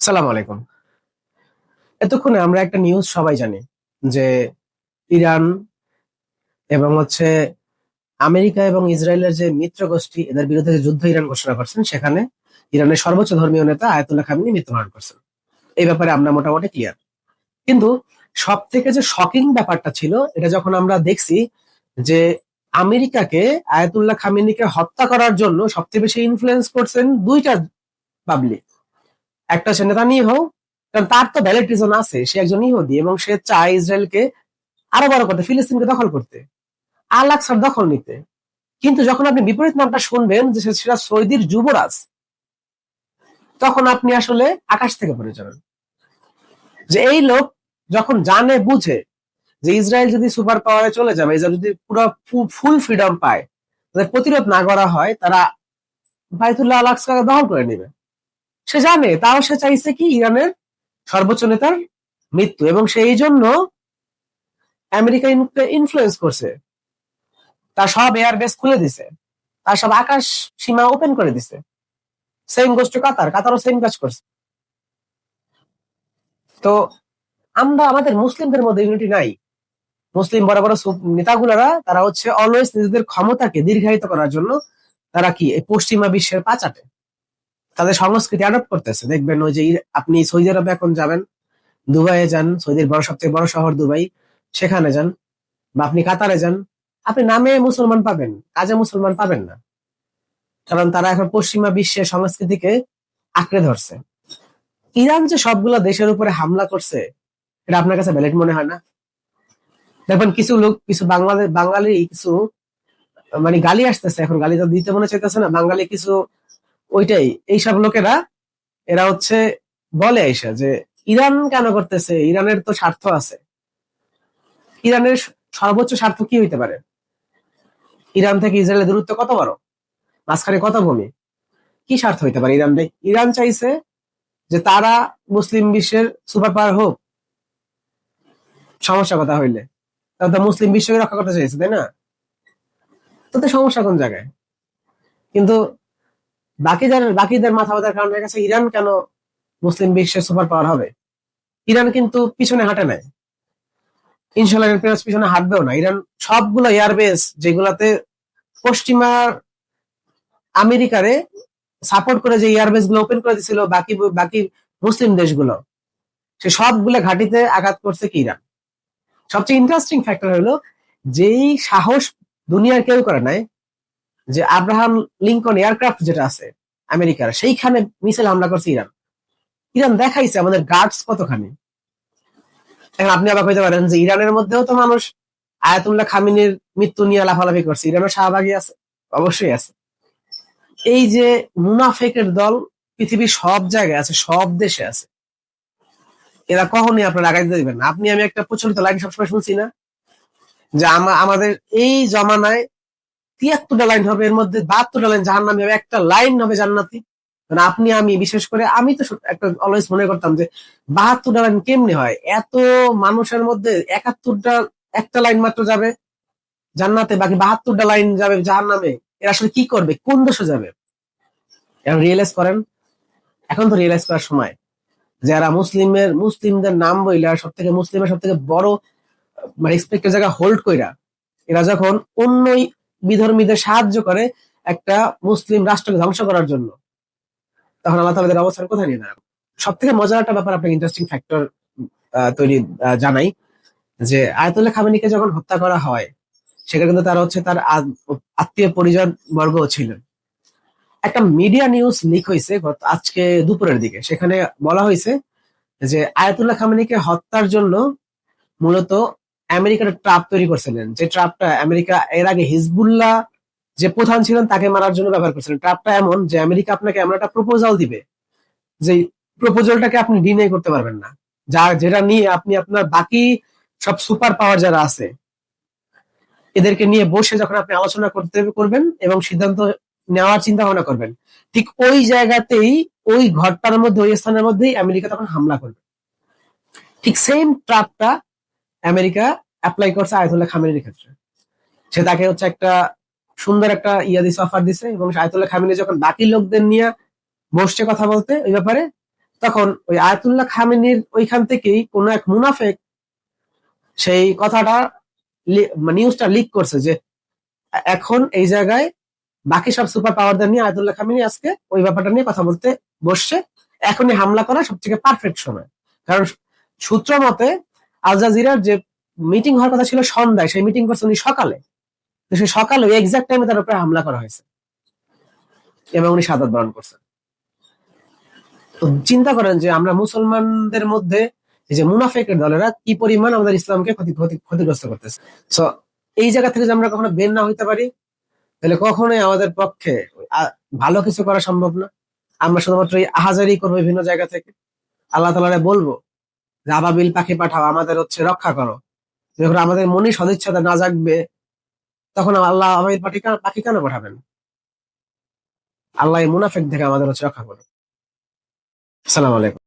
সালাম আলাইকুম। এতক্ষণে আমরা একটা নিউজ সবাই জানি যে ইরান এবং আমেরিকা এবং ইসরায়েলের যে মিত্র গোষ্ঠী এদের বিরুদ্ধে যে যুদ্ধ ইরান ঘোষণা করছেন, সেখানে ইরানের সর্বোচ্চ ধর্মীয় নেতা আয়াতুল্লাহ খামেনি মৃত্যুবরণ করছেন। এই ব্যাপারে আমরা মোটামুটি ক্লিয়ার। কিন্তু সব থেকে যে শকিং ব্যাপারটা ছিল, এটা যখন আমরা দেখছি যে আমেরিকাকে আয়াতুল্লাহ খামেনিকে হত্যা করার জন্য সবচেয়ে বেশি ইনফ্লুয়েন্স করছেন দুইটা পাবলিক। একটা হচ্ছে নেতানিয়াহু, কারণ তার তো ভ্যালিড রিজন আছে, সে একজন ইহুদি এবং সে চায় ইসরায়েলকে আরো বড় করতে, ফিলিস্তিনকে দখল করতে, আল আকসার দখল নিতে। কিন্তু যখন আপনি বিপরীত নামটা শুনবেন যে সেটা সৌদির যুবরাজ, তখন আপনি আসলে আকাশ থেকে পড়ে যাবেন যে এই লোক যখন জানে বুঝে যে ইসরায়েল যদি সুপার পাওয়ারে চলে যাবে, ইসরায়েল যদি পুরো ফুল ফ্রিডম পায়, তাদের প্রতিরোধ না করা হয়, তারা বাইতুল্লাহ আল আকসাকে দখল করে নেবে। সে জানে, তাও সে চাইছে কি ইরানের সর্বোচ্চ নেতার মৃত্যু, এবং সেই জন্য আমেরিকা ইনফ্লুয়েন্স করছে, তার সব এয়ারবেস খুলে দিছে, তার সব আকাশ সীমা ওপেন করে দিছে। সেম গোষ্ঠ কাতারও সেম কাজ করছে। তো আমরা আমাদের মুসলিমদের মধ্যে ইউনিটি নাই। মুসলিম বড় বড় নেতাগুলারা তারা অলওয়েজ নিজেদের ক্ষমতাকে দীর্ঘায়িত করার জন্য তারা কি এই পশ্চিমা বিশ্বের পাচাটে তাদের সংস্কৃতি অ্যাডপ্ট করতেছে। দেখবেন ওই যে আপনি সৌদি আরবে এখন যাবেন, দুবাইয়ে যান, সৌদির সবথেকে বড় শহর দুবাই, সেখানে যান, বা আপনি কাতারে যান, আপনি নামে মুসলমান পাবেন, কাজে মুসলমান পাবেন না। কারণ তারা এখন পশ্চিমা বিশ্বের সংস্কৃতিকে আঁকড়ে ধরছে। ইরান যে সবগুলো দেশের উপরে হামলা করছে, এটা আপনার কাছে ভ্যালিড মনে হয় না? দেখবেন কিছু লোক, কিছু বাঙালি কিছু মানে গালি আসতেছে, এখন গালি তো দিতে মনে চাইতেছে না, বাঙালি কিছু ওইটাই, এইসব লোকেরা এরা বলে আইসা যে ইরান কেন করতেছে, ইরানের তো স্বার্থ আছে। ইরানের সর্বোচ্চ স্বার্থ কি হইতে পারে? ইরান থেকে ইসরায়েলের দূরত্ব কত বড়, মাঝখানে কত ভূমি, কি স্বার্থ হইতে পারে ইরান? ইরান চাইছে যে তারা মুসলিম বিশ্বের সুপার পাওয়ার হোক। সমস্যা কথা হইলে তারা তো মুসলিম বিশ্বকে রক্ষা করতে চাইছে, তাই না? তাতে সমস্যা কোন জায়গায়? কিন্তু বাকিদের মাথা ব্যথার কারণ হয়ে গেছে ইরান কেন মুসলিম বিশ্বের সুপার পাওয়ার হবে। ইরান কিন্তু পিছনে হাঁটে নাই, ইনশাল্লাহ পিছনে হাঁটবেও না। ইরান সবগুলো এয়ারবেস যেগুলাতে পশ্চিমা আমেরিকারে সাপোর্ট করে যে এয়ারবেস গুলো ওপেন করে দিছিল বাকি বাকি মুসলিম দেশগুলো, সে সবগুলো ঘাঁটিতে আঘাত করছে কি ইরান। সবচেয়ে ইন্টারেস্টিং ফ্যাক্টর হলো, যেই সাহস দুনিয়ার কেউ করে নাই, যে আব্রাহাম লিঙ্কন এয়ারক্রাফট যেটা আছে আমেরিকার, সেইখানে মিসাইল হামলা করছে ইরান। ইরান দেখাইছে আমাদের গার্ডস কতখানি। এখন আপনি অবাক হইতে পারেন যে ইরানের মধ্যেও তো মানুষ আয়াতুল্লাহ খামিনির মৃত্যু নিয়ে লাফালাফি করছে, ইরানও শাহবাগী আছে, অবশ্যই আছে। এই যে মুনাফেকের দল পৃথিবীর সব জায়গায় আছে, সব দেশে আছে, এরা কখনই আপনার আগাইতে দিবেন না। আপনি আমি একটা প্রচলিত লাইন সবসময় শুনছি না, যে আমাদের এই জমানায় ৭৩টা লাইন হবে, এর মধ্যে ৭২টা লাইন জাহান্নামী হবে, একটা লাইন হবে জান্নাতি। মানে আপনি আমি বিশেষ করে আমি তো একটা অলওয়েজ মনে করতাম যে ৭২টা লাইন কেমনি হয়, এত মানুষের মধ্যে ৭১টা একটা লাইন মাত্র যাবে জান্নাতে, বাকি ৭২টা লাইন যাবে জাহান্নামে। এরা আসলে কি করবে, কোন দেশে যাবে? এখন রিয়েলাইজ করেন, এখন তো রিয়েলাইজ করার সময়। যারা মুসলিমদের নাম বইলা মুসলিমের সব থেকে বড় মানে রেসপেক্টের জায়গা হোল্ড কইরা, এরা যখন অন্য বিধর্মীদের সাহায্য করে একটা মুসলিম রাষ্ট্রকে ধ্বংস করার জন্য, তখন আল্লাহ তাআলা এদের অবস্থান কোথায় নিয়ে দাঁড়াবে? সব থেকে মজার একটা ব্যাপার, আপনাকে ইন্টারেস্টিং ফ্যাক্টর জানাই, যে আয়াতুল্লাহ খামেনিকে যখন হত্যা করা হয়, সেখানে কিন্তু তার আত্মীয় পরিজন বর্গ ছিলেন। একটা মিডিয়া নিউজ লিক হয়েছে আজকে দুপুরের দিকে, সেখানে বলা হয়েছে যে আয়াতুল্লাহ খামেনিকে হত্যার জন্য মূলত আমেরিকার ট্রাপ তৈরি করছিলেন, যে ট্রাপটা আমেরিকা এর আগে হিজবুল্লাহ যে প্রধান ছিলেন তাকে মারার জন্য ব্যবহার করছিলেন। ট্রাপটা এমন যে আমেরিকা আপনাকে এমন একটা প্রপোজাল দিবে, যে প্রপোজালটাকে আপনি ডিনাই করতে পারবেন না, যেটা নিয়ে আপনি আপনার বাকি সব সুপার পাওয়ার যারা আছে এদেরকে নিয়ে বসে যখন আপনি আলোচনা করবেন এবং সিদ্ধান্ত নেওয়ার চিন্তা ভাবনা করবেন, ঠিক ওই জায়গাতেই, ওই ঘরটার মধ্যে, ওই স্থানের মধ্যেই আমেরিকা তখন হামলা করবে। ঠিক সেম ট্রাপটা আমেরিকা অ্যাপ্লাই করছে আয়াতুল্লাহ খামেনির ক্ষেত্রে। সে তাকে একটা সুন্দর একটা অফার দিছে, এবং আয়াতুল্লাহ খামেনি যখন বাকি লোকদের নিয়ে বসছে কথা বলতে ওই ব্যাপারে, তখন ওই আয়াতুল্লাহ খামেনির ওইখান থেকেই কোন এক মুনাফেক সেই কথাটা নিউজটা লিক করছে যে এখন এই জায়গায় বাকি সব সুপার পাওয়ারদের নিয়ে আয়াতুল্লাহ খামেনি আজকে ওই ব্যাপারটা নিয়ে কথা বলতে বসছে, এখনই হামলা করা সবথেকে পারফেক্ট সময়। কারণ সূত্র মতে আল জাজিরার যে মিটিং হওয়ার কথা ছিল সন্ধ্যায়, সেই মিটিং করছে উনি সকালে, তো সেই সকালে ওই এক্সাক্ট টাইমে তার উপরে হামলা করা হয়েছে এবং উনি শাহাদাত বরণ করছেন। তো চিন্তা করেন যে আমরা মুসলমানদের মধ্যে এই যে মুনাফেকের দলেরা কি পরিমাণ আমাদের ইসলামকে ক্ষতিগ্রস্ত করতেছে। সো এই জায়গা থেকে যদি আমরা কখনো বের না হইতে পারি, তাহলে কখনোই আমাদের পক্ষে ভালো কিছু করা সম্ভব না। আমরা শুধুমাত্র এই আহাজারি করবো বিভিন্ন জায়গা থেকে। আল্লাহ তাআলারে বলবো যে আবাবিল পাখি পাঠাও, আমাদের রক্ষা করো। যখন আমাদের মনে সদিচ্ছাটা না জাগবে, তখন আল্লাহ আবাবিল পাখি কেন পাঠাবেন? আল্লাহ এই মুনাফেক থেকে আমাদের রক্ষা করো। আসসালামু আলাইকুম।